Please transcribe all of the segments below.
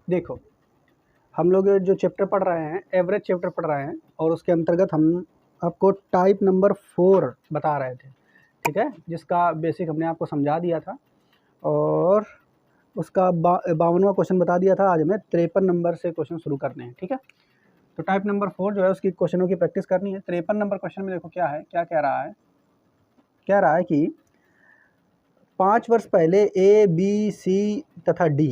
देखो, हम लोग जो चैप्टर पढ़ रहे हैं एवरेज चैप्टर पढ़ रहे हैं, और उसके अंतर्गत हम आपको टाइप नंबर 4 बता रहे थे, ठीक है, जिसका बेसिक हमने आपको समझा दिया था और उसका 52वां क्वेश्चन बता दिया था। आज हमें 53 नंबर से क्वेश्चन शुरू करने हैं, ठीक है। तो टाइप नंबर 4 जो है उसकी क्वेश्चनों की प्रैक्टिस करनी है। 53 नंबर क्वेश्चन में देखो क्या है, क्या कह रहा है कि 5 वर्ष पहले ए बी सी तथा डी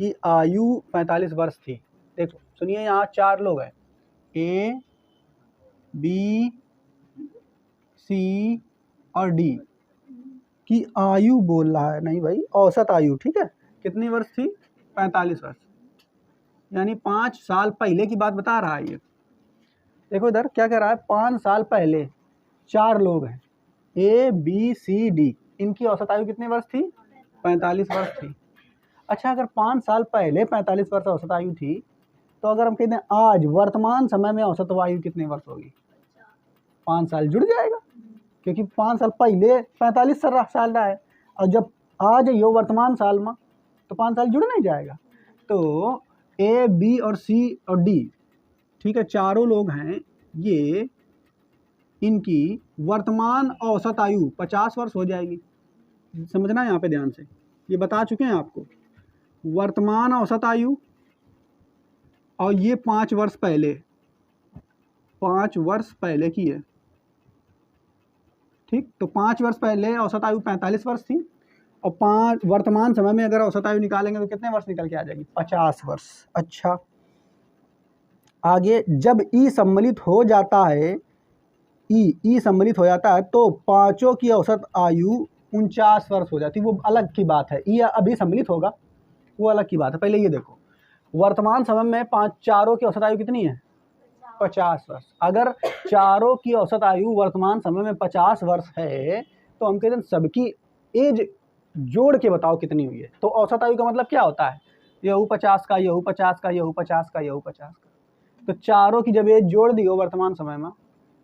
की आयु 45 वर्ष थी। देखो सुनिए, यहाँ 4 लोग हैं, ए बी सी और डी की आयु बोल रहा है, नहीं भाई औसत आयु, ठीक है। कितनी वर्ष थी? 45 वर्ष, यानी 5 साल पहले की बात बता रहा है ये। देखो इधर क्या कह रहा है, 5 साल पहले 4 लोग हैं, ए बी सी डी, इनकी औसत आयु कितनी वर्ष थी? 45 वर्ष थी। अच्छा, अगर 5 साल पहले 45 वर्ष औसत आयु थी, तो अगर हम कहते हैं आज वर्तमान समय में औसत आयु कितने वर्ष होगी? 5 साल जुड़ जाएगा, क्योंकि 5 साल पहले 45 साल रहा है, और जब आज यो वर्तमान साल में, तो 5 साल जुड़ नहीं जाएगा। तो ए बी और सी और डी, ठीक है, चारों लोग हैं, ये इनकी वर्तमान औसत आयु 50 वर्ष हो जाएगी। समझना यहाँ पे ध्यान से, ये बता चुके हैं आपको, वर्तमान औसत आयु और ये 5 वर्ष पहले, 5 वर्ष पहले की है, ठीक। तो 5 वर्ष पहले औसत आयु 45 वर्ष थी, और 5 वर्तमान समय में अगर औसत आयु निकालेंगे तो कितने वर्ष निकल के आ जाएगी? 50 वर्ष। अच्छा, आगे जब ई सम्मिलित हो जाता है, ई सम्मिलित हो जाता है, तो पांचों की औसत आयु 49 वर्ष हो जाती है। वो अलग की बात है, ई अभी सम्मिलित होगा, वो अलग की बात है। पहले ये देखो, वर्तमान समय में चारों की औसत आयु कितनी है? 50 वर्ष। अगर चारों की औसत आयु वर्तमान समय में 50 वर्ष है, तो हम कहते हैं सबकी एज जोड़ के बताओ कितनी हुई है। तो औसत आयु का मतलब क्या होता है? यहू 50 का, यहू 50 का, यहू 50 का, यहू 50 का। तो चारों की जब एज जोड़ दी हो वर्तमान समय में,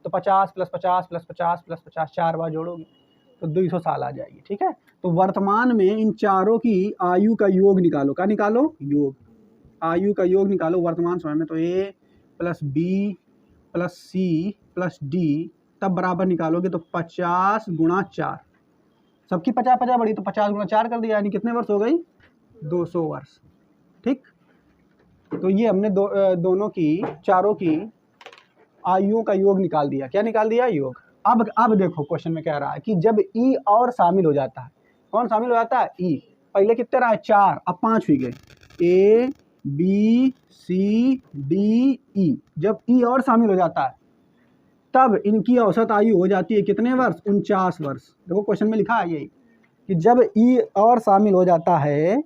तो 50 + 50 + 50 + 50, 4 बार जोड़ोगे तो 200 साल आ जाएगी, ठीक है। तो वर्तमान में इन चारों की आयु का योग निकालो। क्या निकालो? योग, आयु का योग निकालो वर्तमान समय में। तो ए + बी + सी + डी, तब बराबर निकालोगे तो 50 × 4, सबकी 50-50 बढ़ी, तो 50 × 4 कर दिया, यानी कितने वर्ष हो गई? 200 वर्ष, ठीक। तो ये हमने दोनों की, चारों की आयुओं का योग निकाल दिया। क्या निकाल दिया? योग। अब देखो क्वेश्चन में कह रहा है कि जब ई और शामिल हो जाता है, कौन शामिल हो जाता है? ई। पहले कितने रहा है? 4, अब 5 हुई गए, ए बी सी डी ई। जब ई और शामिल हो जाता है, तब इनकी औसत आयु हो जाती है कितने वर्ष? 49 वर्ष। देखो क्वेश्चन में लिखा है यही कि जब ई और शामिल हो जाता है,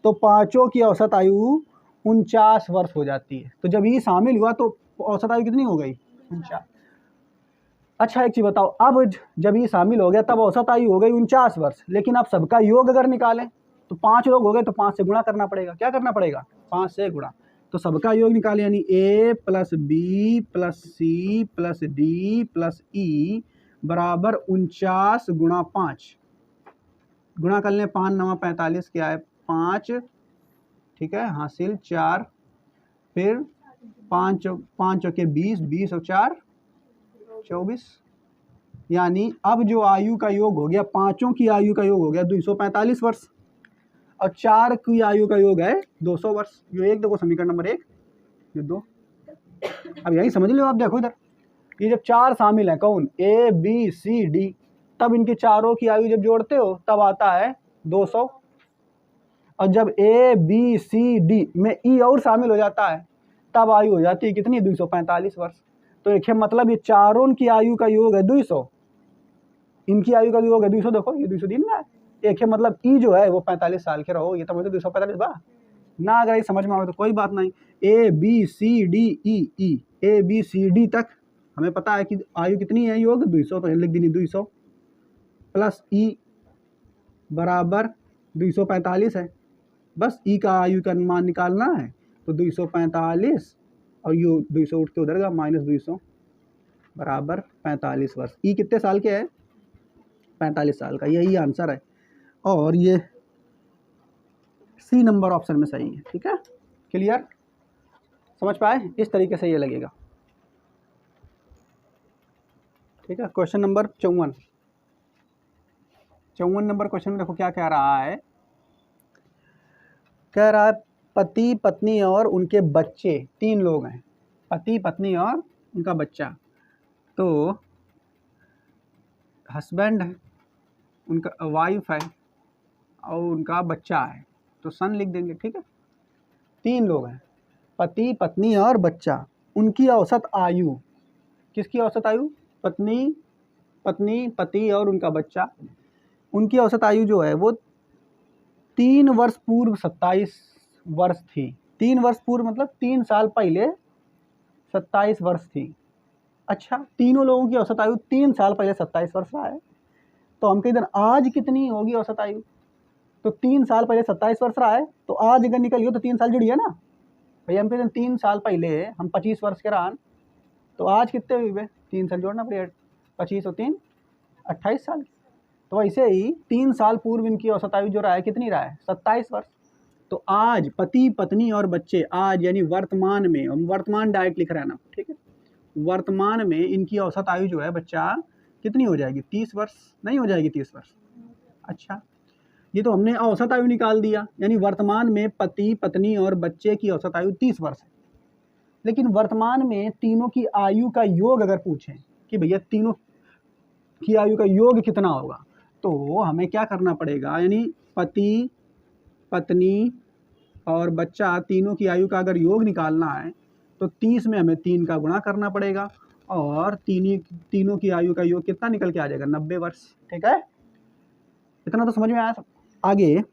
तो पांचों की औसत आयु 49 वर्ष हो जाती है। तो जब ई शामिल हुआ तो औसत आयु कितनी हो गई? 49। अच्छा, एक चीज बताओ, अब जब ये शामिल हो गया तब औसत आयु हो गई 49 वर्ष, लेकिन अब सबका योग अगर निकालें तो 5 लोग हो गए, तो 5 से गुणा करना पड़ेगा। क्या करना पड़ेगा? 5 से गुणा। तो सबका योग निकाले, यानी ए + बी + सी + डी + ई बराबर 49 × 5। गुणा कर लें, 5 × 9 = 45, क्या है? 5, ठीक है, हासिल 4, फिर 5 चौके 20, 20 और 4 24, यानी अब जो आयु का योग हो गया, पांचों की आयु का योग हो गया 245 वर्ष, और 4 की आयु का योग है 200 वर्ष। ये एक देखो समीकरण नंबर 1, ये 2। अब यही समझ लो आप, देखो इधर, ये जब 4 शामिल है, कौन? ए बी सी डी, तब इनकी चारों की आयु जब जोड़ते हो तब आता है 200, और जब ए बी सी डी में ई और शामिल हो जाता है, तब आयु हो जाती है कितनी? 245 वर्ष। तो एक मतलब ये चारों की आयु का योग है 200, इनकी आयु का योग है 200। देखो ये 200 दिन ना, एक है मतलब ई जो है वो 45 साल के रहो, ये तो मुझे 245 बा ना। अगर ये समझ में आवे तो कोई बात नहीं। A B C D E, A B C D तक हमें पता है कि आयु कितनी है? योग 200, तो लिख दी 200 + ई बराबर 245 है। बस ई का आयु का मान निकालना है, तो 245, और ये 200 उठ के उधर का -200 बराबर 45 वर्ष। ई कितने साल के है? 45 साल का, यही आंसर है। और ये सी नंबर ऑप्शन में सही है, ठीक है। क्लियर, समझ पाए? इस तरीके से ये लगेगा। ठीक है, क्वेश्चन नंबर 54 नंबर क्वेश्चन में देखो क्या कह रहा है। कह रहा है पति पत्नी और उनके बच्चे, 3 लोग हैं, पति पत्नी और उनका बच्चा। तो हस्बैंड है, उनका वाइफ है और उनका बच्चा है, तो सन लिख देंगे। ठीक है, 3 लोग हैं, पति पत्नी और बच्चा। उनकी औसत आयु, किसकी औसत आयु? पत्नी पति और उनका बच्चा। उनकी औसत आयु जो है वो 3 वर्ष पूर्व 27 वर्ष थी। 3 वर्ष पूर्व मतलब 3 साल पहले 27 वर्ष थी। अच्छा, तीनों लोगों की औसत आयु 3 साल पहले 27 वर्ष रहा है, तो हम कह दें आज कितनी होगी औसत आयु? तो 3 साल पहले 27 वर्ष रहा है, तो आज अगर निकलियो तो 3 साल जुड़ी है ना भैया। हम कहते हैं 3 साल पहले हम 25 वर्ष के रहा, तो आज कितने हुए? 3 साल जोड़ना पड़ेगा, 25 और 3 28 साल। तो वैसे ही 3 साल पूर्व इनकी औसत आयु जो रहा है कितनी रहा है? 27 वर्ष। तो आज पति पत्नी और बच्चे, आज यानी वर्तमान में, हम वर्तमान डायरेक्ट लिख रहे हैं ना, ठीक है, वर्तमान में इनकी औसत आयु जो है बच्चा कितनी हो जाएगी? 30 वर्ष नहीं हो जाएगी? 30 वर्ष। अच्छा, ये तो हमने औसत आयु निकाल दिया, यानी वर्तमान में पति पत्नी और बच्चे की औसत आयु 30 वर्ष है। लेकिन वर्तमान में तीनों की आयु का योग अगर पूछें कि भैया तीनों की आयु का योग कितना होगा, तो हमें क्या करना पड़ेगा, यानी पति पत्नी और बच्चा तीनों की आयु का अगर योग निकालना है तो 30 में हमें 3 का गुणा करना पड़ेगा, और तीनों की आयु का योग कितना निकल के आ जाएगा? 90 वर्ष। ठीक है, इतना तो समझ में आया सब। आगे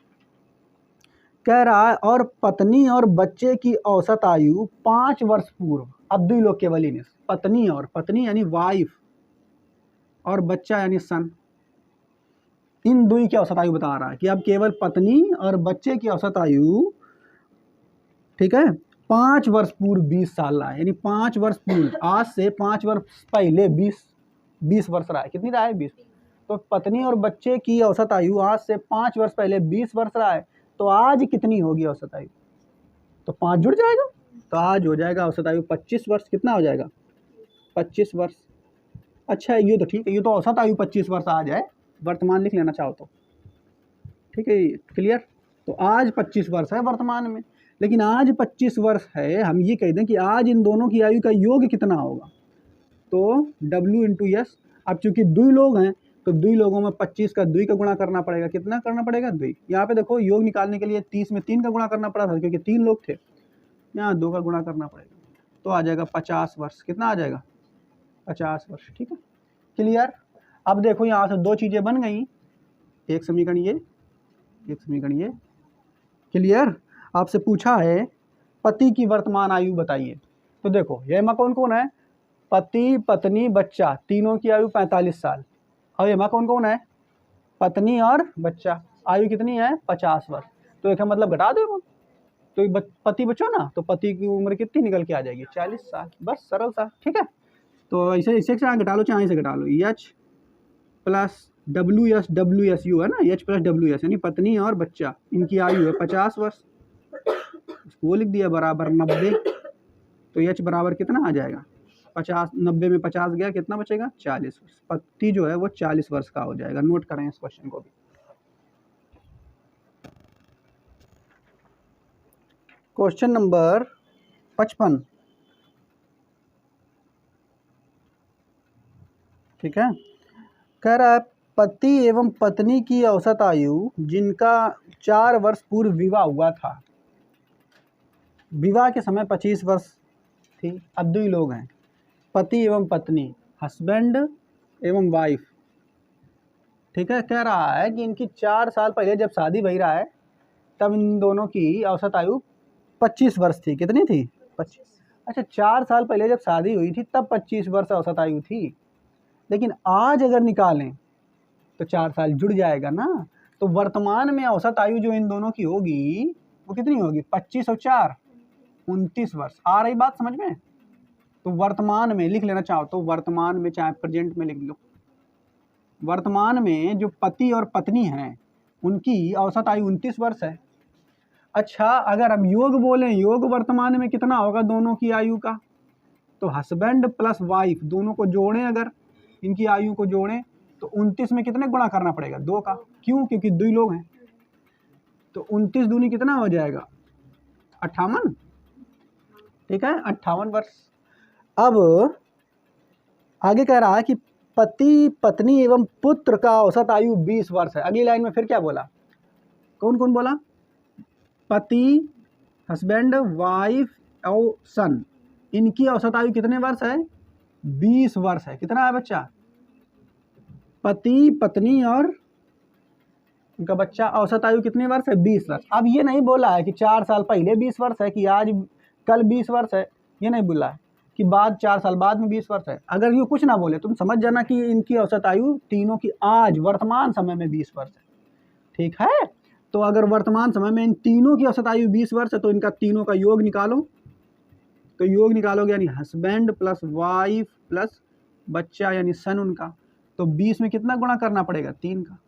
कह रहा है और पत्नी और बच्चे की औसत आयु 5 वर्ष पूर्व, अब 2 लोग केवल इन, पत्नी और पत्नी यानी वाइफ और बच्चा यानी सन, इन 2 की औसत आयु बता रहा है कि अब केवल पत्नी और बच्चे की औसत आयु, ठीक है, 5 वर्ष पूर्व 20 साल रहा है, यानी 5 वर्ष पूर्व, आज से 5 वर्ष पहले 20 वर्ष रहा है। कितनी रहा है? 20। तो पत्नी और बच्चे की औसत आयु आज से 5 वर्ष पहले 20 वर्ष रहा है, तो आज कितनी होगी औसत आयु? तो 5 जुड़ जाएगा, तो आज हो जाएगा औसत आयु 25 वर्ष। कितना हो जाएगा? 25 वर्ष। अच्छा, ये तो ठीक है, ये तो औसत आयु 25 वर्ष आ जाए, वर्तमान लिख लेना चाहो तो, ठीक है, क्लियर। तो आज 25 वर्ष है वर्तमान में, लेकिन आज 25 वर्ष है, हम ये कह दें कि आज इन दोनों की आयु का योग कितना होगा, तो W इंटू एस। अब चूंकि 2 लोग हैं तो 2 लोगों में 25 का 2 का गुणा करना पड़ेगा। कितना करना पड़ेगा? 2। यहाँ पे देखो योग निकालने के लिए 30 में 3 का गुणा करना पड़ा था, क्योंकि 3 लोग थे, यहाँ 2 का गुणा करना पड़ेगा, तो आ जाएगा 50 वर्ष। कितना आ जाएगा? 50 वर्ष। ठीक है, क्लियर। अब देखो यहाँ से 2 चीज़ें बन गई, एक समीकरण ये, एक समीकरण ये। क्लियर। आपसे पूछा है पति की वर्तमान आयु बताइए, तो देखो ये कौन कौन है? पति पत्नी बच्चा, तीनों की आयु 45 साल। और ये कौन कौन है? पत्नी और बच्चा, आयु कितनी है? 50 वर्ष। तो एक मतलब घटा दो, तो पति बच्चों ना, तो पति की उम्र कितनी निकल के आ जाएगी? 40 साल। बस सरल सा। ठीक है, तो ऐसे इसे घटा लो, चाहे से घटा लो, H plus W S U है ना, एच प्लस डब्ल्यू एस, यानी पत्नी और बच्चा इनकी आयु है 50 वर्ष, वो लिख दिया बराबर 90। तो एच बराबर कितना आ जाएगा? 50, 90 में 50 गया, कितना बचेगा? 40 वर्ष। पति जो है वो 40 वर्ष का हो जाएगा। नोट करें इस क्वेश्चन को भी। क्वेश्चन नंबर 55, ठीक है, कह रहा है पति एवं पत्नी की औसत आयु जिनका 4 वर्ष पूर्व विवाह हुआ था, विवाह के समय 25 वर्ष थी, अब 2 लोग हैं, पति एवं पत्नी, हस्बैंड एवं वाइफ। ठीक है, कह रहा है कि इनकी 4 साल पहले जब शादी भई रहा है तब इन दोनों की औसत आयु 25 वर्ष थी। कितनी थी? 25। अच्छा, 4 साल पहले जब शादी हुई थी तब 25 वर्ष औसत आयु थी, लेकिन आज अगर निकालें तो 4 साल जुड़ जाएगा ना। तो वर्तमान में औसत आयु जो इन दोनों की होगी वो कितनी होगी? 25 और 4 29 वर्ष। आ रही बात समझ में? तो वर्तमान में लिख लेना चाहो तो वर्तमान में, चाहे प्रेजेंट में लिख लो, वर्तमान में जो पति और पत्नी हैं उनकी औसत आयु 29 वर्ष है, अच्छा, अगर हम योग बोलें, योग वर्तमान में कितना होगा दोनों की आयु का, तो हस्बैंड प्लस वाइफ दोनों को जोड़ें, अगर इनकी आयु को जोड़ें तो 29 में कितने गुणा करना पड़ेगा, 2 का। क्यों? क्योंकि 2 लोग हैं। तो 29 दूनी कितना हो जाएगा, 58। ठीक है, 58 वर्ष। अब आगे कह रहा है कि पति पत्नी एवं पुत्र का औसत आयु 20 वर्ष है। अगली लाइन में फिर क्या बोला, कौन कौन बोला, पति, हस्बैंड, वाइफ और सन, इनकी औसत आयु कितने वर्ष है, 20 वर्ष है। कितना है बच्चा, पति पत्नी और उनका बच्चा, औसत आयु कितने वर्ष है, 20 वर्ष। अब ये नहीं बोला है कि 4 साल पहले 20 वर्ष है, कि आज कल 20 वर्ष है, ये नहीं बोला है कि बाद 4 साल बाद में 20 वर्ष है। अगर ये कुछ ना बोले तुम समझ जाना कि इनकी औसत आयु तीनों की आज वर्तमान समय में 20 वर्ष है। ठीक है, तो अगर वर्तमान समय में इन तीनों की औसत आयु 20 वर्ष है तो इनका तीनों का योग निकालो। तो योग निकालोगे यानी हस्बैंड प्लस वाइफ प्लस बच्चा यानी सन उनका, तो 20 में कितना गुणा करना पड़ेगा, 3 का,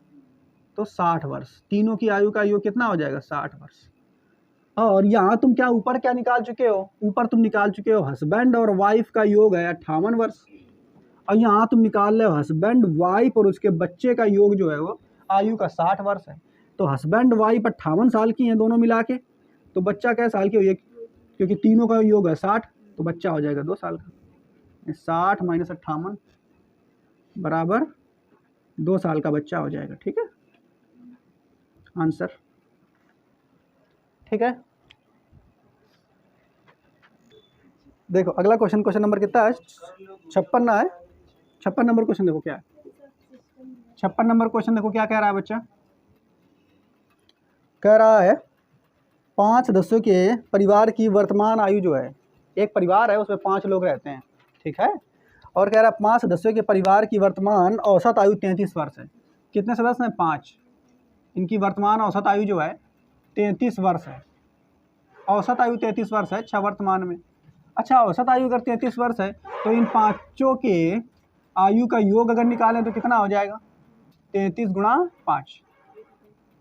तो 60 वर्ष। तीनों की आयु का योग कितना हो जाएगा, 60 वर्ष। और यहाँ तुम क्या ऊपर क्या निकाल चुके हो, ऊपर तुम निकाल चुके हो हस्बैंड और वाइफ का योग है 58 वर्ष, और यहाँ तुम निकाल रहे हो हस्बैंड वाइफ और उसके बच्चे का योग जो है वो आयु का 60 वर्ष है। तो हस्बैंड वाइफ 58 साल की हैं दोनों मिला के, तो बच्चा क्या साल की हुई है, क्योंकि तीनों का योग है 60, तो बच्चा हो जाएगा 2 साल का। 60 माइनस 58 बराबर 2 साल का बच्चा हो जाएगा। ठीक है, आंसर। ठीक है, देखो अगला क्वेश्चन, क्वेश्चन नंबर कितना है, 56 है। 56 नंबर क्वेश्चन देखो क्या है, 56 नंबर क्वेश्चन देखो क्या कह रहा है बच्चा, कह रहा है 5 सदस्यों के परिवार की वर्तमान आयु जो है, एक परिवार है उसमें 5 लोग रहते हैं। ठीक है, और कह रहा है 5 सदस्यों के परिवार की वर्तमान औसत आयु 33 वर्ष है। कितने सदस्य हैं, 5, इनकी वर्तमान औसत आयु जो है 33 वर्ष है। औसत आयु 33 वर्ष है, अच्छा वर्तमान में। अच्छा, औसत आयु अगर 33 वर्ष है तो इन पाँचों के आयु का योग अगर निकालें तो कितना हो जाएगा, 33 गुणा 5,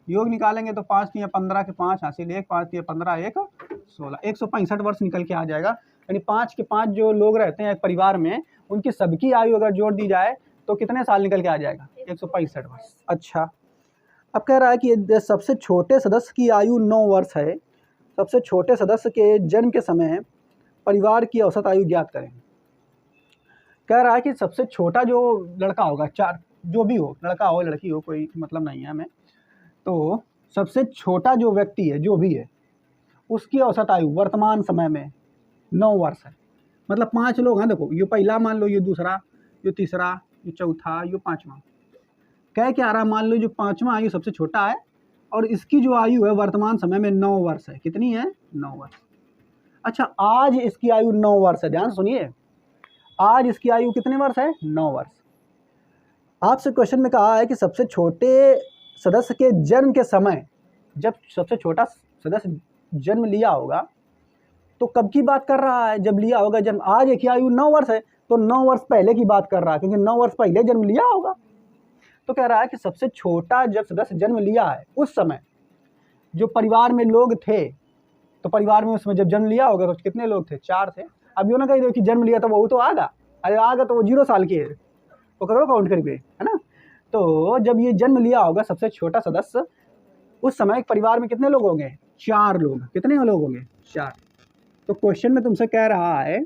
योग निकालेंगे तो 5 या 15 के 5 हासिल 1, 5 या 15 1 16, 165 वर्ष निकल के आ जाएगा। यानी 5 के 5 जो लोग रहते हैं एक परिवार में, उनकी सबकी आयु अगर जोड़ दी जाए तो कितने साल निकल के आ जाएगा, 165 वर्ष। अच्छा, अब कह रहा है कि सबसे छोटे सदस्य की आयु 9 वर्ष है। सबसे छोटे सदस्य के जन्म के समय परिवार की औसत आयु ज्ञात करें। कह रहा है कि सबसे छोटा जो लड़का होगा, 4 जो भी हो, लड़का हो लड़की हो, कोई मतलब नहीं है हमें, तो सबसे छोटा जो व्यक्ति है जो भी है उसकी औसत आयु वर्तमान समय में 9 वर्ष है। मतलब 5 लोग हैं, देखो ये पहला मान लो, ये दूसरा, ये तीसरा, ये चौथा, ये पाँचवा। कह क्या रहा, मान लो जो 5वां आयु सबसे छोटा है और इसकी जो आयु है वर्तमान समय में 9 वर्ष है। कितनी है, 9 वर्ष। अच्छा, आज इसकी आयु 9 वर्ष है, ध्यान सुनिए, आज इसकी आयु कितने वर्ष है, 9 वर्ष। आपसे क्वेश्चन में कहा है कि सबसे छोटे सदस्य के जन्म के समय, जब सबसे छोटा सदस्य जन्म लिया होगा तो कब की बात कर रहा है, जब लिया होगा जन्म। आज एक आयु 9 वर्ष है तो 9 वर्ष पहले की बात कर रहा है, क्योंकि 9 वर्ष पहले जन्म लिया होगा। तो कह रहा है कि सबसे छोटा जब सदस्य जन्म लिया है उस समय जो परिवार में लोग थे, तो परिवार में उसमें जब जन्म लिया होगा तो कितने लोग थे, 4 थे। अब यो ना कही दो कि जन्म लिया तो वो तो आगा, अरे आगा तो वो 0 साल के है, वो करो काउंट करके, है ना। तो जब ये जन्म लिया होगा सबसे छोटा सदस्य, उस समय एक परिवार में कितने लोग होंगे, 4 लोग। कितने लोग होंगे, 4। तो क्वेश्चन में तुमसे कह रहा है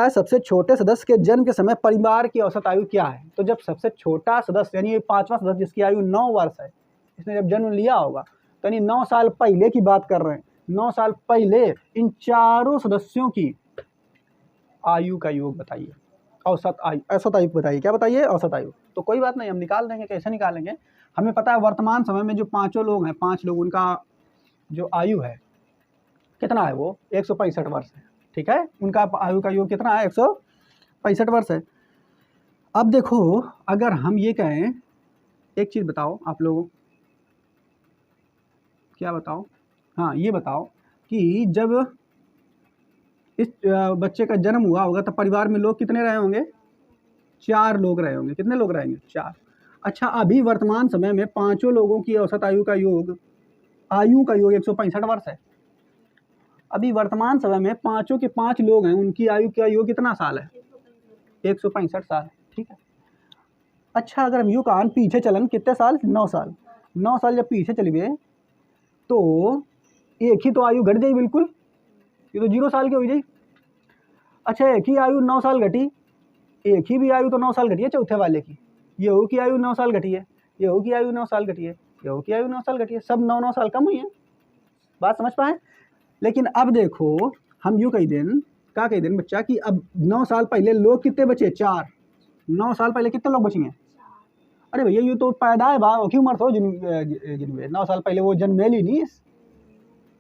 सबसे छोटे सदस्य के जन्म के समय परिवार की औसत आयु क्या है। तो जब सबसे छोटा सदस्य यानी 5वां सदस्य जिसकी आयु 9 वर्ष है, इसने जब जन्म लिया होगा तो यानी 9 साल पहले की बात कर रहे हैं। 9 साल पहले इन चारों सदस्यों की आयु का योग बताइए, औसत आयु बताइए। क्या बताइए, औसत आयु। तो कोई बात नहीं, हम निकाल देंगे। कैसे निकालेंगे, हमें पता है वर्तमान समय में जो 5 लोग हैं, 5 लोग, उनका जो आयु है कितना है, वो 165 वर्ष है। ठीक है, उनका आयु का योग कितना है, 165 वर्ष है। अब देखो, अगर हम ये कहें, एक चीज़ बताओ आप लोगों, क्या बताओ, हाँ ये बताओ कि जब इस बच्चे का जन्म हुआ होगा तो परिवार में लोग कितने रहे होंगे, 4 लोग रहे होंगे। कितने लोग रहेंगे, 4। अच्छा, अभी वर्तमान समय में 5 लोगों की औसत आयु का योग आयु का योग 165 वर्ष है। अभी वर्तमान समय में पांचों के 5 लोग हैं, उनकी आयु का योग कितना साल है? 165 साल। ठीक है। अच्छा, अगर हम यूँ कहान पीछे चलन कितने साल? 9 साल। 9 साल जब पीछे चली गए तो एक ही तो आयु घट जाई बिल्कुल, ये तो 0 साल की हो जाई। अच्छा, एक ही आयु 9 साल घटी, एक ही भी आयु तो 9 साल घटी है चौथे वाले की, येहू की आयु 9 साल घटी है, येहू की आयु 9 साल घटी है, येहू की आयु 9 साल घटी है, सब 9-9 साल कम हुई है। बात समझ पाए? लेकिन अब देखो हम यूँ कही दें, क्या कही दें बच्चा कि अब 9 साल पहले लोग कितने बचे? 4। 9 साल पहले कितने लोग बचे हैं? अरे भैया ये तो पैदा है बा क्यों मर तो जिनमें 9 साल पहले वो जन्म ली नहीं,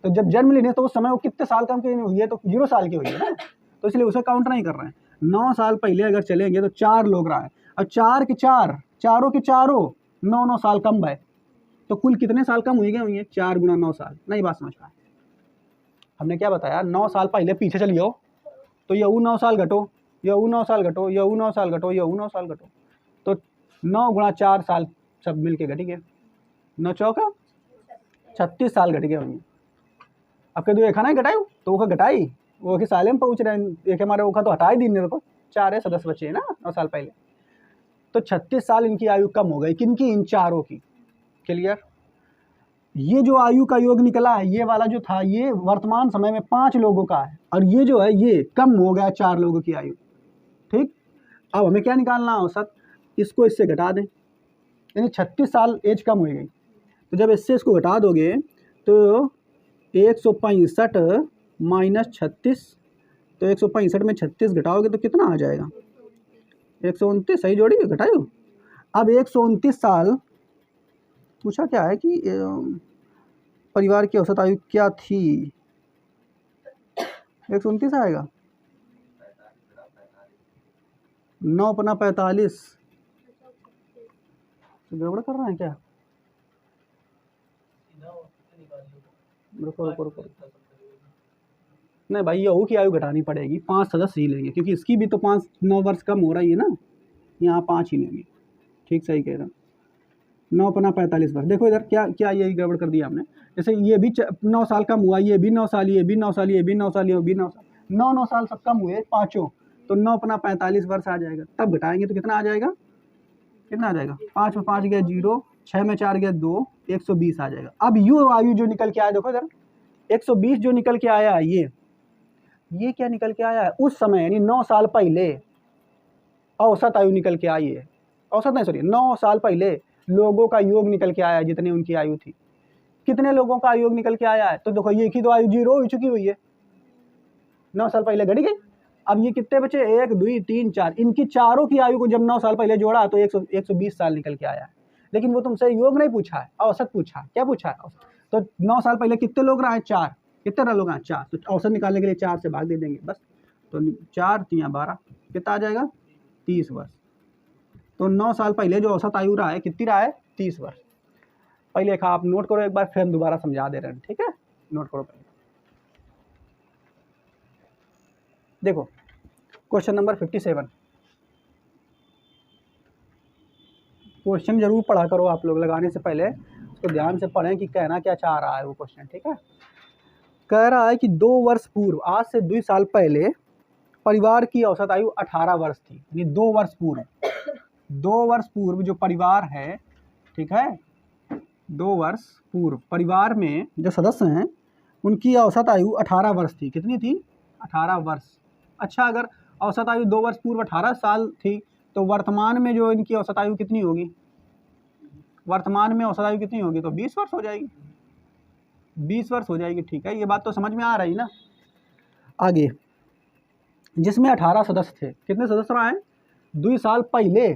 तो जब जन्म ली नहीं तो उस समय वो कितने साल कम की हुई है? तो 0 साल की हुई है ना, तो इसलिए उसे काउंट नहीं कर रहे हैं। 9 साल पहले अगर चलेंगे तो 4 लोग रहा है, और 4 के 4 चारों के चारों 9-9 साल कम है, तो कुल कितने साल कम हुई गए? 4 गुना 9 साल। नहीं बात समझ पाए? हमने क्या बताया? 9 साल पहले पीछे चलिए तो यहू 9 साल घटो, यहू 9 साल घटो, यहू 9 साल घटो, यहू 9 साल घटो, तो 9 गुणा 4 साल सब मिल के घटी गए, 9 चौका 36 साल घट गए होंगे। अब कह दो एक नहीं घटाई तो वो घटाई, वो के साले में पहुँच रहे हैं, एक हमारे ओखा तो हटा ही दी मेरे को, 4 है सदस्य बचे हैं ना 9 साल पहले, तो 36 साल इनकी आयु कम हो गई। किनकी? इन चारों की। क्लियर? ये जो आयु का योग निकला है, ये वाला जो था ये वर्तमान समय में 5 लोगों का है, और ये जो है ये कम हो गया 4 लोगों की आयु। ठीक, अब हमें क्या निकालना है? औसत। इसको इससे घटा दें, यानी 36 साल एज कम हो गई, तो जब इससे इसको घटा दोगे तो 165 माइनस 36, तो 165 में 36 घटाओगे तो कितना आ जाएगा? 129। सही जोड़ी घटाओ। अब 129 साल पूछा क्या है कि परिवार की औसत आयु क्या थी? 129 आएगा। 9 अपना 45, गड़बड़ कर रहे हैं क्या? रुको। नहीं भाई, यहू की आयु घटानी पड़ेगी, 5 सदस्य ही लेंगे, क्योंकि इसकी भी तो 5-9 वर्ष कम हो रही है ना, यहाँ 5 ही लेंगे। ठीक, सही कह रहा हूँ। 9 अपना 45 वर्ष। देखो इधर क्या क्या ये गड़बड़ कर दिया हमने, जैसे ये भी 9 साल कम हुआ, ये भी 9 साल, ये भी 9 साल, ये भी 9 साल, ये भी 9 साल, 9-9 साल सब कम हुए पाँचों, तो 9 अपना 45 वर्ष आ जाएगा। तब घटाएंगे तो कितना आ जाएगा? कितना आ जाएगा? 5 में 5 गया 0, 6 में 4 गया 2, 120 आ जाएगा। अब यू आयु जो निकल के आया, देखो इधर 120 जो निकल के आया है, ये क्या निकल के आया है? उस समय यानी 9 साल पहले औसत आयु निकल के आई है, औसत नहीं सॉरी 9 साल पहले लोगों का योग निकल के आया है, जितनी उनकी आयु थी। कितने लोगों का योग निकल के आया है? तो देखो ये की तो आयु 0 हो चुकी हुई है, 9 साल पहले घट गई। अब ये कितने बचे? 1 2 3 4, इनकी चारों की आयु को जब 9 साल पहले जोड़ा तो 120 साल निकल के आया है। लेकिन वो तुमसे योग नहीं पूछा है, औसत पूछा है। क्या पूछा है? औसत। तो 9 साल पहले कितने लोग रहे? 4। कितने लोग हैं? 4। तो औसत निकालने के लिए 4 से भाग दे देंगे बस, तो 4 3 12, कितना आ जाएगा? 30 वर्ष। तो 9 साल पहले जो औसत आयु रहा है कितनी रहा है? 30 वर्ष। पहले आप नोट करो एक बार, फिर हम दोबारा समझा दे रहे हैं। ठीक है, नोट करो पहले। देखो क्वेश्चन नंबर 57, क्वेश्चन जरूर पढ़ा करो आप लोग, लगाने से पहले उसको ध्यान से पढ़ें कि कहना क्या चाह रहा है वो क्वेश्चन। ठीक है, कह रहा है कि 2 वर्ष पूर्व, आज से 2 साल पहले परिवार की औसत आयु 18 वर्ष थी। यानी 2 वर्ष पूर्व, 2 वर्ष पूर्व जो परिवार है, ठीक है, 2 वर्ष पूर्व परिवार में जो सदस्य हैं उनकी औसत आयु 18 वर्ष थी। कितनी थी? 18 वर्ष। अच्छा, अगर औसत आयु 2 वर्ष पूर्व 18 साल थी तो वर्तमान में जो इनकी औसत आयु कितनी होगी? वर्तमान में औसत आयु कितनी होगी? तो 20 वर्ष हो जाएगी, 20 वर्ष हो जाएगी। ठीक है, ये बात तो समझ में आ रही ना। आगे, जिसमें 18 सदस्य थे। कितने सदस्य रहे हैं? 2 साल पहले,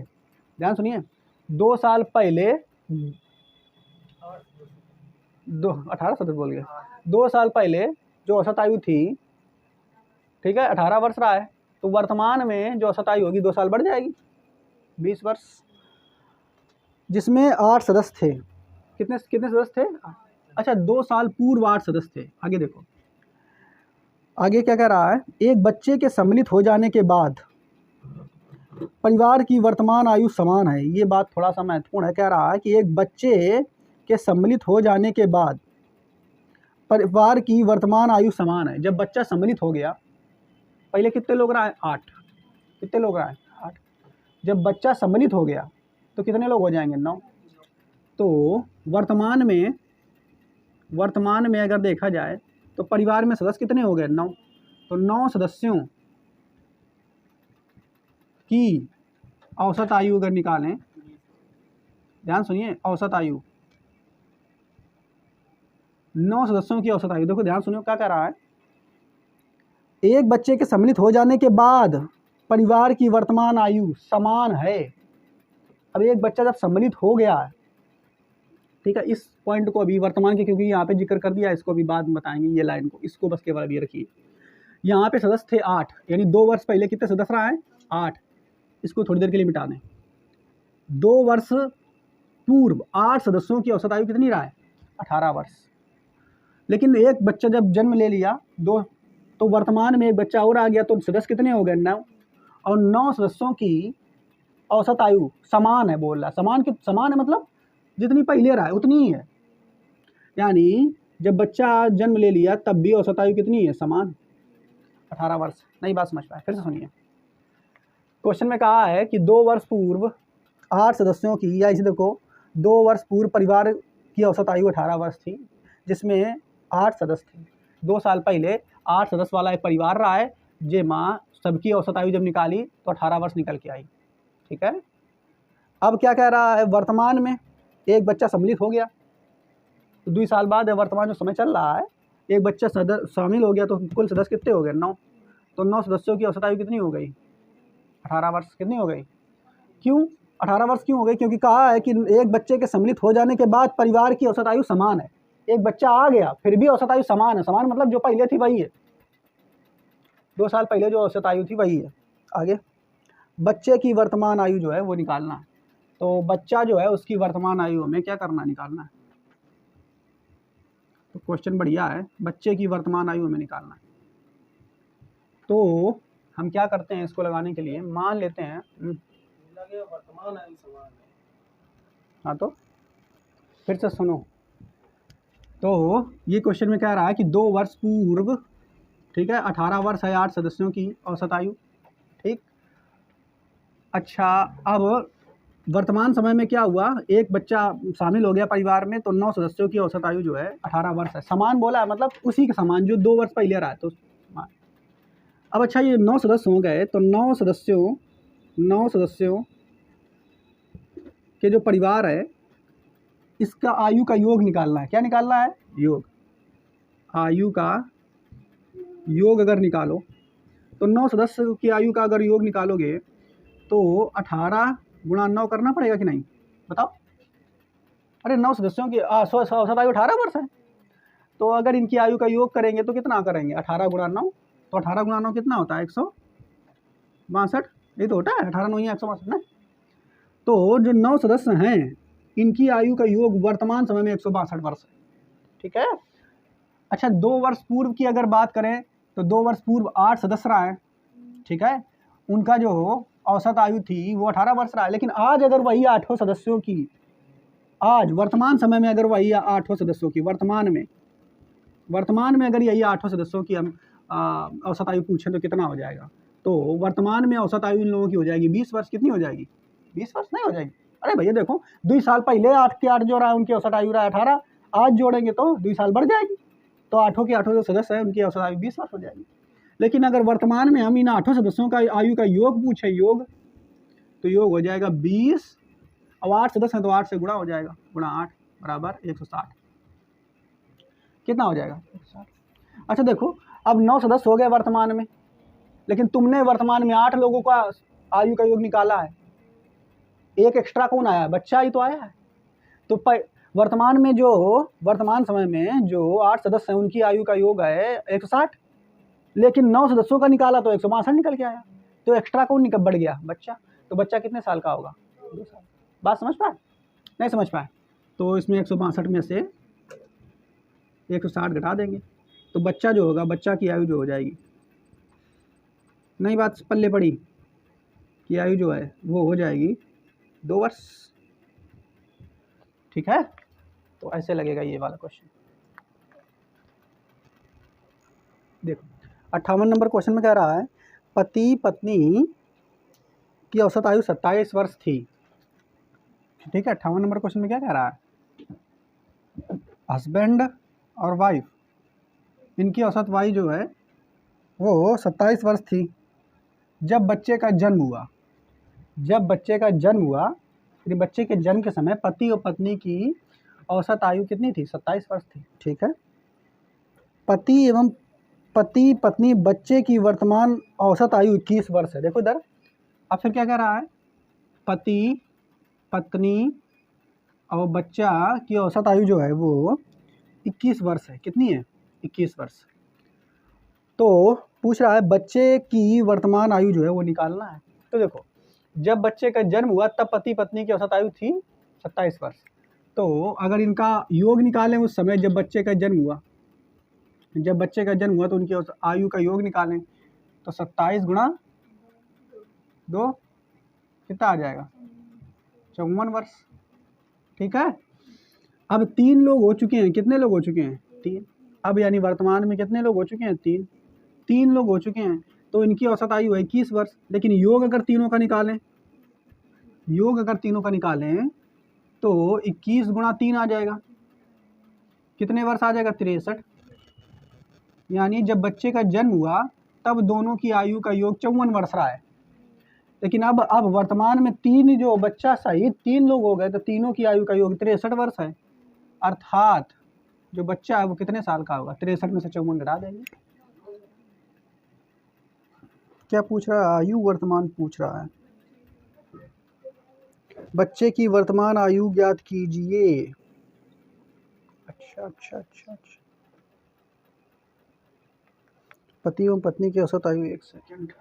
ध्यान सुनिए, 2 साल पहले 18 सदस्य बोल गए। 2 साल पहले जो औसत आयु थी, ठीक है, 18 वर्ष रहा है, तो वर्तमान में जो औसत आयु होगी 2 साल बढ़ जाएगी, 20 वर्ष। जिसमें 8 सदस्य थे। कितने सदस्य थे? अच्छा, 2 साल पूर्व 8 सदस्य थे। आगे देखो, आगे क्या कह रहा है? एक बच्चे के सम्मिलित हो जाने के बाद परिवार की वर्तमान आयु समान है। ये बात थोड़ा सा महत्वपूर्ण है। कह रहा है कि एक बच्चे के सम्मिलित हो जाने के बाद परिवार की वर्तमान आयु समान है। जब बच्चा सम्मिलित हो गया, पहले कितने लोग रहा है? 8। कितने लोग रहा है? 8। जब बच्चा सम्मिलित हो गया तो कितने लोग हो जाएंगे? 9। तो वर्तमान में अगर देखा जाए तो परिवार में सदस्य कितने हो गए? 9। तो 9 सदस्यों की औसत आयु अगर निकालें, ध्यान सुनिए, औसत आयु 9 सदस्यों की औसत आयु, देखो ध्यान सुनिए क्या कह रहा है। एक बच्चे के सम्मिलित हो जाने के बाद परिवार की वर्तमान आयु समान है। अब एक बच्चा जब सम्मिलित हो गया है, ठीक है, इस पॉइंट को अभी वर्तमान के, क्योंकि यहाँ पे जिक्र कर दिया, इसको अभी बाद में बताएंगे, ये लाइन को, इसको बस केवल अभी रखिए। यहाँ पे सदस्य थे 8, यानी 2 वर्ष पहले कितने सदस्य रहा है? 8। इसको थोड़ी देर के लिए मिटा दें। 2 वर्ष पूर्व 8 सदस्यों की औसत आयु कितनी रहा है? 18 वर्ष। लेकिन एक बच्चा जब जन्म ले लिया, तो वर्तमान में एक बच्चा और आ गया, तो सदस्य कितने हो गए? 9। और 9 सदस्यों की औसत आयु समान है, बोल रहा है। समान है मतलब जितनी पहले रहा है उतनी ही है। यानी जब बच्चा जन्म ले लिया तब भी औसत आयु कितनी है? समान, 18 वर्ष। नई बात समझ पाए? फिर से सुनिए। क्वेश्चन में कहा है कि 2 वर्ष पूर्व 8 सदस्यों की, या इसे देखो, 2 वर्ष पूर्व परिवार की औसत आयु 18 वर्ष थी, जिसमें 8 सदस्य थे। 2 साल पहले 8 सदस्य वाला एक परिवार रहा है, जे माँ सबकी औसत आयु जब निकाली तो 18 वर्ष निकल के आई। ठीक है। अब क्या कह रहा है? वर्तमान में एक बच्चा सम्मिलित हो गया, तो 2 साल बाद वर्तमान जो समय चल रहा है, एक बच्चा शामिल हो गया, तो कुल सदस्य कितने हो गए? 9। तो 9 सदस्यों की औसत आयु कितनी हो गई? 18 वर्ष। कितनी हो गई? क्यों 18 वर्ष क्यों हो गई? क्योंकि कहा है कि एक बच्चे के सम्मिलित हो जाने के बाद परिवार की औसत आयु समान है। एक बच्चा आ गया फिर भी औसत आयु समान है। समान मतलब जो पहले थी वही है, 2 साल पहले जो औसत आयु थी वही है। आगे बच्चे की वर्तमान आयु जो है वो निकालना है। तो बच्चा जो है उसकी वर्तमान आयु हमें क्या करना, निकालना है। तो क्वेश्चन बढ़िया है, बच्चे की वर्तमान आयु हमें निकालना है। तो हम क्या करते हैं इसको लगाने के लिए, मान लेते हैं वर्तमान आयु समान है। हाँ, तो फिर से सुनो। तो ये क्वेश्चन में कह रहा है कि 2 वर्ष पूर्व, ठीक है, 18 वर्ष है 8 सदस्यों की औसत आयु। ठीक। अच्छा, अब वर्तमान समय में क्या हुआ? एक बच्चा शामिल हो गया परिवार में, तो 9 सदस्यों की औसत आयु जो है 18 वर्ष है। समान बोला है मतलब उसी के समान जो 2 वर्ष पहले रहा है, तो समान। अब अच्छा, ये 9 सदस्य हो गए, तो 9 सदस्यों के जो परिवार है इसका आयु का योग निकालना है। क्या निकालना है? योग। आयु का योग अगर निकालो तो 9 सदस्य की आयु का अगर योग निकालोगे तो 18 गुणा 9 करना पड़ेगा कि नहीं? बताओ। अरे 9 सदस्यों की औसत आयु 18 वर्ष है, तो अगर इनकी आयु का योग करेंगे तो कितना करेंगे? 18 गुणा 9। तो 18 गुणा 9 कितना होता है? 162। ये तो होता है 18 9 162 ना। तो जो 9 सदस्य हैं इनकी आयु का योग वर्तमान समय में 162 वर्ष है। ठीक है। अच्छा, 2 वर्ष पूर्व की अगर बात करें तो 2 वर्ष पूर्व 8 सदस्य रहा है, ठीक है, उनका जो औसत आयु थी वो 18 वर्ष रहा है। लेकिन आज अगर वही 8 सदस्यों की, आज वर्तमान समय में अगर वही 8 सदस्यों की, वर्तमान में अगर यही 8 सदस्यों की हम औसत आयु पूछें तो कितना हो जाएगा? तो वर्तमान में औसत आयु इन लोगों की हो जाएगी 20 वर्ष। कितनी हो जाएगी? 20 वर्ष नहीं हो जाएगी। अरे भैया देखो, 2 साल पहले 8 के 8 जो रहा है उनकी औसत आयु रहा है 18, आज जोड़ेंगे तो 2 साल बढ़ जाएगी, तो 8 के 8 जो सदस्य हैं उनकी औसत आयु 20 वर्ष हो जाएगी। लेकिन अगर वर्तमान में हम इन 8 सदस्यों का आयु का योग पूछे, योग, तो योग हो जाएगा 20। अब 8 सदस्य हैं तो 8 से गुणा हो जाएगा, गुणा 8 बराबर 160। कितना हो जाएगा? 160। अच्छा देखो, अब 9 सदस्य हो गए वर्तमान में, लेकिन तुमने वर्तमान में 8 लोगों का आयु का योग निकाला है, एक एक्स्ट्रा कौन आया है? बच्चा ही तो आया है। तो वर्तमान में जो वर्तमान समय में जो 8 सदस्य हैं उनकी आयु का योग है 160, लेकिन 9 सदस्यों का निकाला तो 162 निकल के आया, तो एक्स्ट्रा कौन बढ़ गया? बच्चा। तो बच्चा कितने साल का होगा? 2 साल। बात समझ पाए? नहीं समझ पाए? तो इसमें 162 में से 160 घटा देंगे, तो बच्चा जो होगा, बच्चा की आयु जो हो जाएगी, नई बात पल्ले पड़ी, की आयु जो है वो हो जाएगी 2 वर्ष। ठीक है। तो ऐसे लगेगा ये वाला क्वेश्चन। देखो 58 नंबर क्वेश्चन में कह रहा है पति पत्नी की औसत आयु 27 वर्ष थी। ठीक है, 58 नंबर क्वेश्चन में क्या कह रहा है, हस्बैंड और वाइफ इनकी औसत आयु जो है वो 27 वर्ष थी जब बच्चे का जन्म हुआ। जब बच्चे का जन्म हुआ, यानी बच्चे के जन्म के समय पति और पत्नी की औसत आयु कितनी थी, 27 वर्ष थी। ठीक है, पति पत्नी बच्चे की वर्तमान औसत आयु 21 वर्ष है। देखो इधर, अब फिर क्या कह रहा है, पति पत्नी और बच्चा की औसत आयु जो है वो 21 वर्ष है। कितनी है, 21 वर्ष। तो पूछ रहा है बच्चे की वर्तमान आयु जो है वो निकालना है। तो देखो, जब बच्चे का जन्म हुआ तब पति पत्नी की औसत आयु थी 27 वर्ष। तो अगर इनका योग निकालें उस समय जब बच्चे का जन्म हुआ, तो उनकी आयु का योग निकालें तो 27 गुणा 2 कितना आ जाएगा, 54 वर्ष। ठीक है, अब 3 लोग हो चुके हैं। कितने लोग हो चुके हैं, 3। अब यानी वर्तमान में कितने लोग हो चुके हैं, 3 लोग हो चुके हैं। तो इनकी औसत आयु है 21 वर्ष। लेकिन योग अगर तीनों का निकालें तो 21 गुणा 3 आ जाएगा। कितने वर्ष आ जाएगा, 63। यानी जब बच्चे का जन्म हुआ तब दोनों की आयु का योग 54 वर्ष रहा है। लेकिन अब वर्तमान में 3 जो बच्चा सहित 3 लोग हो गए तो तीनों की आयु का योग 63 वर्ष है। अर्थात जो बच्चा है वो कितने साल का होगा, 63 में से 54 घटा देंगे। क्या पूछ रहा है, आयु वर्तमान पूछ रहा है। बच्चे की वर्तमान आयु ज्ञात कीजिए। अच्छा। पति एवं पत्नी की औसत आयु, 1 सेकंड।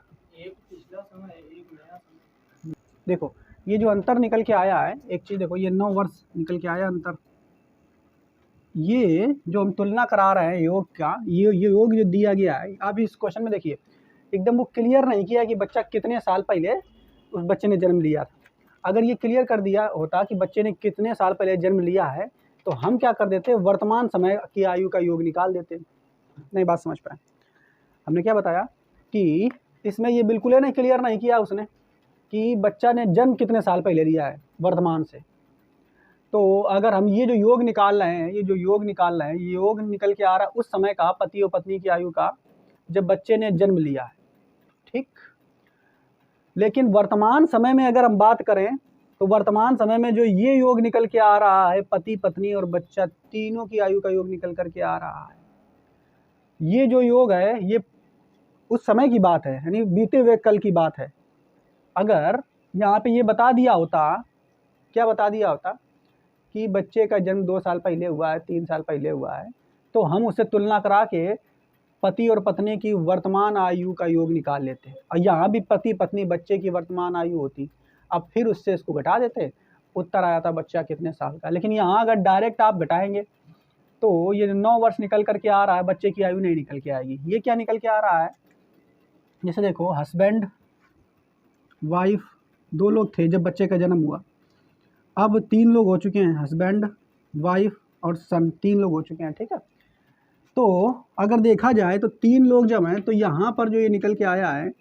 देखो ये जो अंतर निकल के आया है, एक चीज़ देखो, ये 9 वर्ष निकल के आया अंतर। ये जो हम तुलना करा रहे हैं योग का, ये योग जो दिया गया है, आप इस क्वेश्चन में देखिए एकदम वो क्लियर नहीं किया कि बच्चा कितने साल पहले उस बच्चे ने जन्म लिया था। अगर ये क्लियर कर दिया होता कि बच्चे ने कितने साल पहले जन्म लिया है तो हम क्या कर देते, वर्तमान समय की आयु का योग निकाल देते। नहीं बात समझ पाए, हमने क्या बताया कि इसमें ये बिल्कुल नहीं क्लियर नहीं किया उसने कि बच्चा ने जन्म कितने साल पहले लिया है वर्तमान से। तो अगर हम ये जो योग निकाल रहे हैं, ये योग निकल के आ रहा है उस समय का, पति और पत्नी की आयु का, जब बच्चे ने जन्म लिया है। ठीक, लेकिन वर्तमान समय में अगर हम बात करें तो वर्तमान समय में जो ये योग निकल के आ रहा है, पति पत्नी और बच्चा तीनों की आयु का योग निकल करके आ रहा है, ये जो योग है ये उस समय की बात है, यानी बीते हुए कल की बात है। अगर यहाँ पे ये बता दिया होता, क्या बता दिया होता कि बच्चे का जन्म 2 साल पहले हुआ है, 3 साल पहले हुआ है, तो हम उससे तुलना करा के पति और पत्नी की वर्तमान आयु का योग निकाल लेते। और यहाँ भी पति पत्नी बच्चे की वर्तमान आयु होती, अब फिर उससे इसको घटा देते, उत्तर आया था बच्चा कितने साल का। लेकिन यहाँ अगर डायरेक्ट आप घटाएंगे तो ये 9 वर्ष निकल करके आ रहा है, बच्चे की आयु नहीं निकल के आएगी। ये क्या निकल के आ रहा है, जैसे देखो हस्बैंड वाइफ 2 लोग थे जब बच्चे का जन्म हुआ, अब 3 लोग हो चुके हैं, हस्बैंड वाइफ और सन 3 लोग हो चुके हैं। ठीक है, तो अगर देखा जाए तो 3 लोग जब हैं तो यहाँ पर जो ये निकल के आया है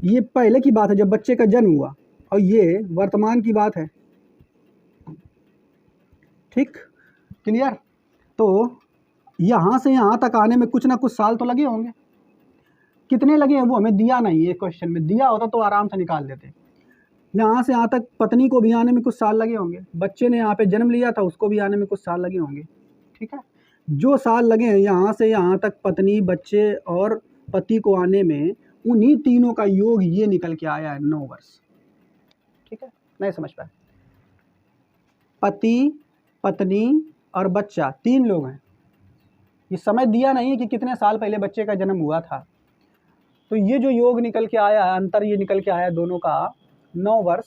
ये पहले की बात है जब बच्चे का जन्म हुआ, और ये वर्तमान की बात है। ठीक, क्लियर। तो यहाँ से यहाँ तक आने में कुछ ना कुछ साल तो लगे होंगे। कितने लगे हैं वो हमें दिया नहीं है क्वेश्चन में, दिया होता तो आराम से निकाल देते। यहाँ से यहाँ तक पत्नी को भी आने में कुछ साल लगे होंगे, बच्चे ने यहाँ पे जन्म लिया था उसको भी आने में कुछ साल लगे होंगे। ठीक है, जो साल लगे हैं यहाँ से यहाँ तक पत्नी बच्चे और पति को आने में, उन्हीं तीनों का योग ये निकल के आया है 9 वर्ष। ठीक है, नहीं समझ पाए, पति पत्नी और बच्चा 3 लोग हैं, ये समय दिया नहीं है कि कितने साल पहले बच्चे का जन्म हुआ था। तो ये जो योग निकल के आया है, अंतर ये निकल के आया दोनों का 9 वर्ष।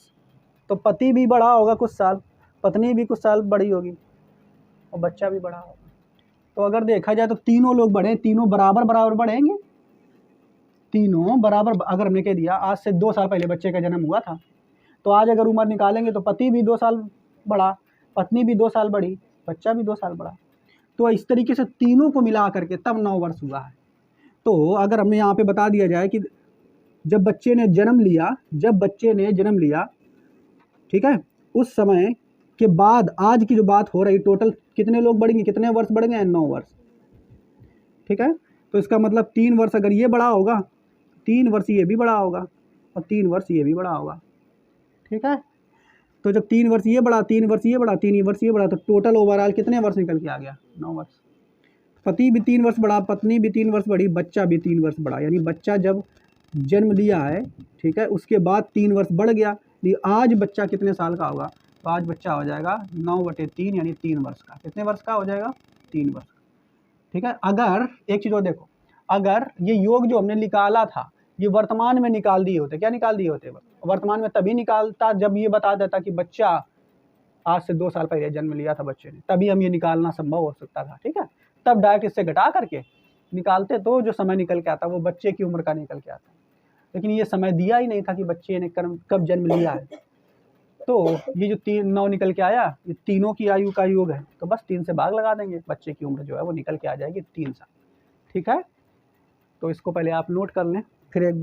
तो पति भी बढ़ा होगा कुछ साल, पत्नी भी कुछ साल बड़ी होगी और बच्चा भी बढ़ा होगा। तो अगर देखा जाए तो तीनों लोग बढ़े, तीनों बराबर बढ़ेंगे, तीनों बराबर। अगर हमने कह दिया आज से 2 साल पहले बच्चे का जन्म हुआ था, तो आज अगर उम्र निकालेंगे तो पति भी 2 साल बढ़ा, पत्नी भी 2 साल बढ़ी, बच्चा भी 2 साल बढ़ा। तो इस तरीके से तीनों को मिला करके तब 9 वर्ष हुआ है। तो अगर हमें यहाँ पे बता दिया जाए कि जब बच्चे ने जन्म लिया, ठीक है, उस समय के बाद आज की जो बात हो रही, टोटल कितने लोग बढ़ेंगे, कितने वर्ष बढ़ गए हैं, 9 वर्ष, ठीक है। तो इसका मतलब 3 वर्ष अगर ये बड़ा होगा, 3 वर्ष ये भी बड़ा होगा, और 3 वर्ष ये भी बड़ा होगा, ठीक है। तो जब 3 वर्ष ये बड़ा, 3 वर्ष ये बड़ा, 3 वर्ष ये बड़ा, तो टोटल ओवरऑल कितने वर्ष निकल के आ गया, 9 वर्ष। पति भी 3 वर्ष बढ़ा, पत्नी भी 3 वर्ष बढ़ी, बच्चा भी 3 वर्ष बढ़ा, यानी बच्चा जब जन्म लिया है, ठीक है, उसके बाद 3 वर्ष बढ़ गया। आज बच्चा कितने साल का होगा, तो आज बच्चा हो जाएगा 9/3 यानी 3 वर्ष का। कितने वर्ष का हो जाएगा, 3 वर्ष का, ठीक है। अगर एक चीज़ और देखो, अगर ये योग जो हमने निकाला था, ये वर्तमान में निकाल दिए होते, क्या निकाल दिए होते, वर्तमान में तभी निकालता जब ये बता देता कि बच्चा आज से 2 साल पहले जन्म लिया था बच्चे ने, तभी हम ये निकालना संभव हो सकता था, ठीक है। तब डायरेक्ट इससे घटा करके निकालते तो जो समय निकल के आता वो बच्चे की उम्र का निकल के आता, लेकिन ये समय दिया ही नहीं था कि बच्चे ने कब जन्म लिया है। तो ये जो 9 निकल के आया, ये तीनों की आयु का योग है, तो बस 3 से भाग लगा देंगे, बच्चे की उम्र जो है वो निकल के आ जाएगी 3 साल, ठीक है। तो इसको पहले आप नोट कर लें, फिर एक